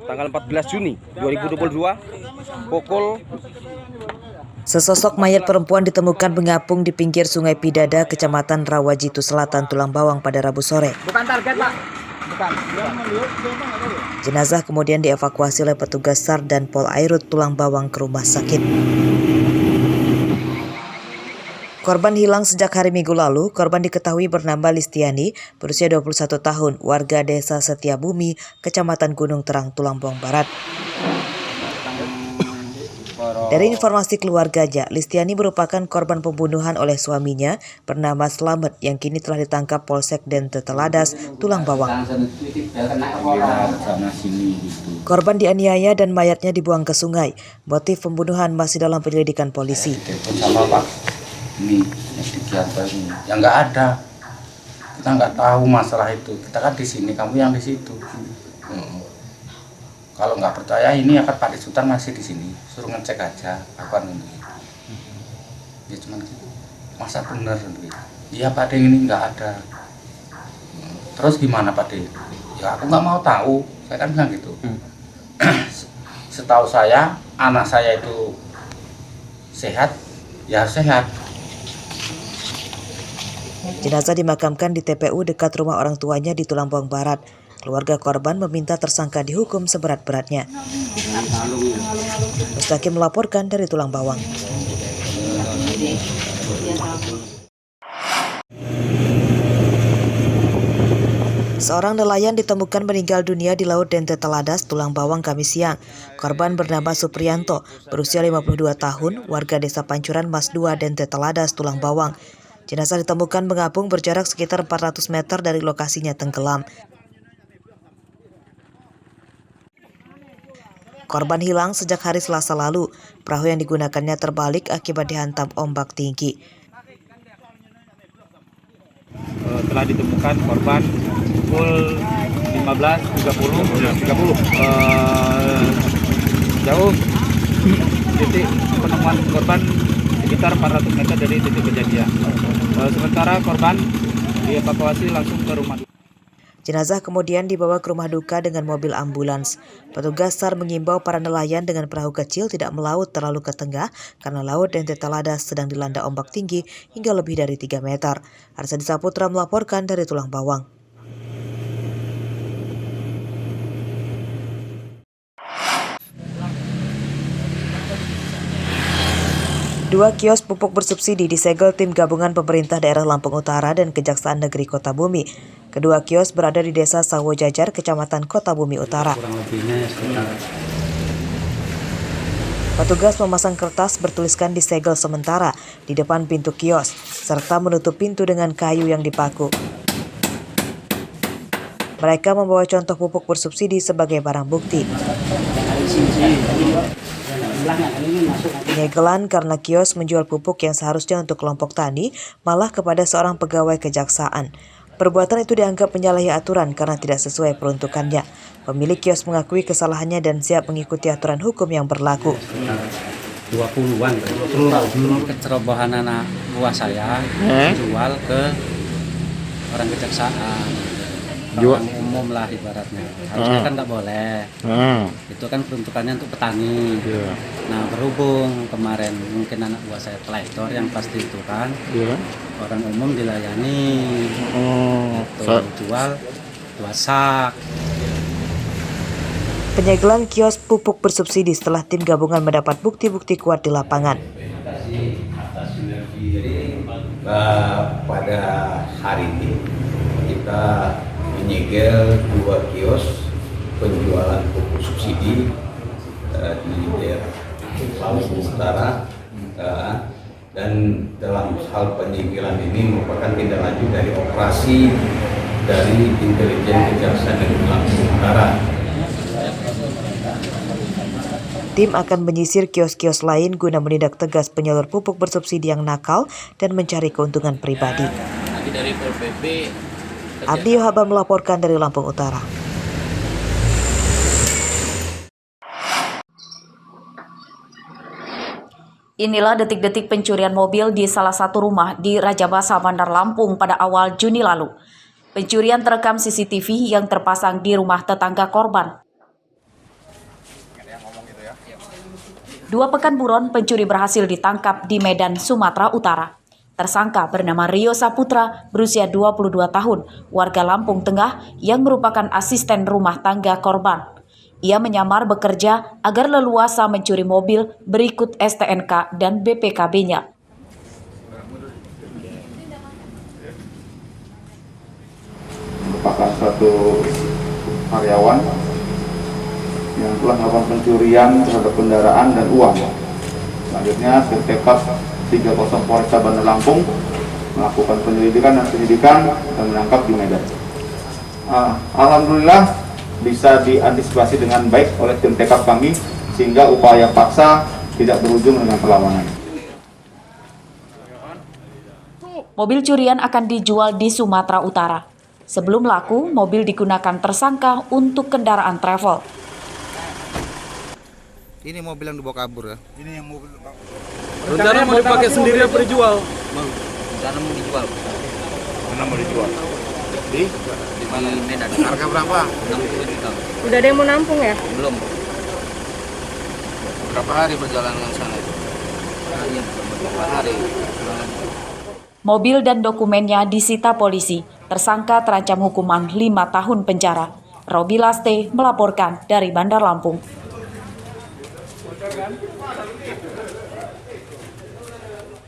tanggal 14 Juni 2022 pukul. Sesosok mayat perempuan ditemukan mengapung di pinggir Sungai Pidada, Kecamatan Rawajitu Selatan, Tulang Bawang pada Rabu sore. Bukan target, Pak. Bukan. Jenazah kemudian dievakuasi oleh petugas SAR dan Polairut Tulang Bawang ke rumah sakit. Korban hilang sejak hari Minggu lalu. Korban diketahui bernama Listiani, berusia 21 tahun, warga Desa Setiabumi, Kecamatan Gunung Terang, Tulang Bawang Barat. Dari informasi keluarganya, Listiani merupakan korban pembunuhan oleh suaminya bernama Slamet yang kini telah ditangkap Polsek Dente Teladas, Tulang Bawang. Korban dianiaya dan mayatnya dibuang ke sungai. Motif pembunuhan masih dalam penyelidikan polisi. Ini kegiatan ini ya nggak ada, kita nggak tahu masalah itu, kita kan di sini, kamu yang di situ. Kalau nggak percaya ini akan Pak Sultan masih di sini, suruh ngecek aja apa ini. Ya cuman gitu, masa bener gitu. Iya Pak De, ini nggak ada. Terus gimana Pak De? Ya aku nggak mau tahu, saya kan bilang gitu. Setahu saya anak saya itu sehat, ya sehat. Jenazah dimakamkan di TPU dekat rumah orang tuanya di Tulang Bawang Barat. Keluarga korban meminta tersangka dihukum seberat-beratnya. Mustaqim melaporkan dari Tulang Bawang. Seorang nelayan ditemukan meninggal dunia di Laut Dente Teladas, Tulang Bawang, Kamis siang. Korban bernama Supriyanto, berusia 52 tahun, warga Desa Pancuran Mas 2, Dente Teladas, Tulang Bawang. Jenazah ditemukan mengapung berjarak sekitar 400 meter dari lokasinya tenggelam. Korban hilang sejak hari Selasa lalu. Perahu yang digunakannya terbalik akibat dihantam ombak tinggi. Telah ditemukan korban pukul 15.30 jauh titik penemuan korban sekitar 400 meter dari titik kejadian. Sementara korban dievakuasi langsung ke rumah. Jenazah kemudian dibawa ke rumah duka dengan mobil ambulans. Petugas SAR mengimbau para nelayan dengan perahu kecil tidak melaut terlalu ke tengah karena Laut Dente Teladas sedang dilanda ombak tinggi hingga lebih dari 3 meter. Arsadi Saputra melaporkan dari Tulang Bawang. Dua kios pupuk bersubsidi disegel tim gabungan pemerintah daerah Lampung Utara dan Kejaksaan Negeri Kota Bumi. Kedua kios berada di Desa Sawo Jajar, Kecamatan Kota Bumi Utara. Petugas memasang kertas bertuliskan disegel sementara di depan pintu kios, serta menutup pintu dengan kayu yang dipaku. Mereka membawa contoh pupuk bersubsidi sebagai barang bukti. Penyegelan karena kios menjual pupuk yang seharusnya untuk kelompok tani malah kepada seorang pegawai kejaksaan. Perbuatan itu dianggap menyalahi aturan karena tidak sesuai peruntukannya. Pemilik kios mengakui kesalahannya dan siap mengikuti aturan hukum yang berlaku. 20-an kecerobohan anak buah saya jual ke orang kejaksaan. Orang umum lah ibaratnya, harusnya kan nggak boleh. Itu kan peruntukannya untuk petani. Nah berhubung kemarin mungkin anak buah saya teledor yang pasti itu kan, orang umum dilayani. Jual 2 sak. Penyegelan kios pupuk bersubsidi setelah tim gabungan mendapat bukti-bukti kuat di lapangan. Pada hari ini kita menyegel 2 kios penjualan pupuk subsidi di daerah Lampung Utara, dan dalam hal penyegelan ini merupakan tindak lanjut dari operasi dari intelijen Kejaksaan Negeri Lampung Utara. Tim akan menyisir kios-kios lain guna menindak tegas penyalur pupuk bersubsidi yang nakal dan mencari keuntungan pribadi. Abdi Yohaba melaporkan dari Lampung Utara. Inilah detik-detik pencurian mobil di salah satu rumah di Rajabasa, Bandar Lampung pada awal Juni lalu. Pencurian terekam CCTV yang terpasang di rumah tetangga korban. 2 pekan buron, pencuri berhasil ditangkap di Medan, Sumatera Utara. Tersangka bernama Rio Saputra, berusia 22 tahun, warga Lampung Tengah yang merupakan asisten rumah tangga korban. Ia menyamar bekerja agar leluasa mencuri mobil berikut STNK dan BPKB-nya. Merupakan suatu karyawan yang telah melakukan pencurian terhadap kendaraan dan uang. Selanjutnya tim TKP 30 Polresta Bandar Lampung melakukan penyelidikan dan menangkap di Medan. Alhamdulillah bisa diantisipasi dengan baik oleh tim TKP kami sehingga upaya paksa tidak berujung dengan perlawanan. Mobil curian akan dijual di Sumatera Utara. Sebelum laku, mobil digunakan tersangka untuk kendaraan travel. Ini mobil yang dibawa kabur ya? Ini yang mobil dibawa kabur. Rencana mau dipakai sendiri apa dijual? Rencana mau dijual. Mana mau dijual? Di mana? Medan. Harga berapa? 60 juta. Udah ada yang mau nampung ya? Belum. Berapa hari perjalanan ke sana itu? Berapa hari? Mobil dan dokumennya disita polisi. Tersangka terancam hukuman 5 tahun penjara. Robi Laste melaporkan dari Bandar Lampung.